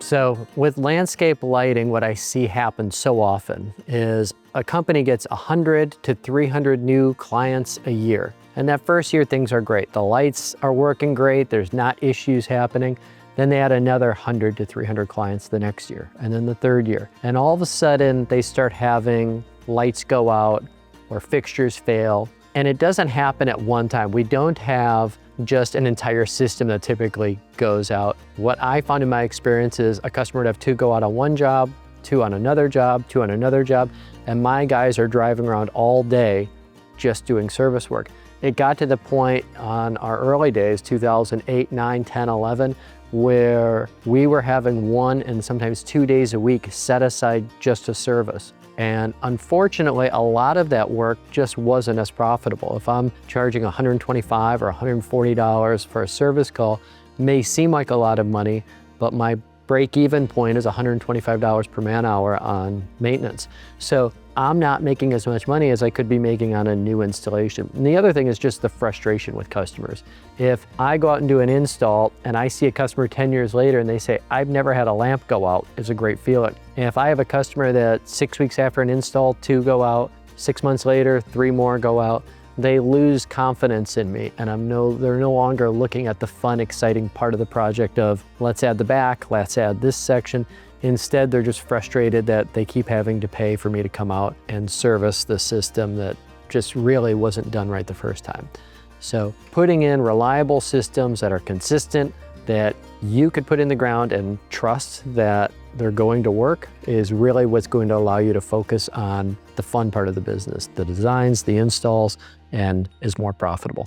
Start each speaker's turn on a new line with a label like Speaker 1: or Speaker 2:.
Speaker 1: So with landscape lighting, what I see happen so often is a company gets 100 to 300 new clients a year. And that first year, things are great. The lights are working great. There's not issues happening. Then they add another 100 to 300 clients the next year, and then the third year. And all of a sudden, they start having lights go out or fixtures fail. And it doesn't happen at one time. We don't have just an entire system that typically goes out. What I found in my experience is a customer would have two go out on one job, two on another job, two on another job, and my guys are driving around all day just doing service work. It got to the point on our early days, 2008, 9, 10, 11, where we were having 1 and sometimes 2 days a week set aside just to service. And unfortunately, a lot of that work just wasn't as profitable. If I'm charging $125 or $140 for a service call, it may seem like a lot of money, but my break-even point is $125 per man hour on maintenance. So I'm not making as much money as I could be making on a new installation. And the other thing is just the frustration with customers. If I go out and do an install and I see a customer 10 years later and they say, I've never had a lamp go out, it's a great feeling. And if I have a customer that 6 weeks after an install, 2 go out, 6 months later, 3 more go out, they lose confidence in me, and they're no longer looking at the fun, exciting part of the project of let's add the back, let's add this section. Instead, they're just frustrated that they keep having to pay for me to come out and service the system that just really wasn't done right the first time. So putting in reliable systems that are consistent, that you could put in the ground and trust that they're going to work is really what's going to allow you to focus on the fun part of the business, the designs, the installs, and is more profitable.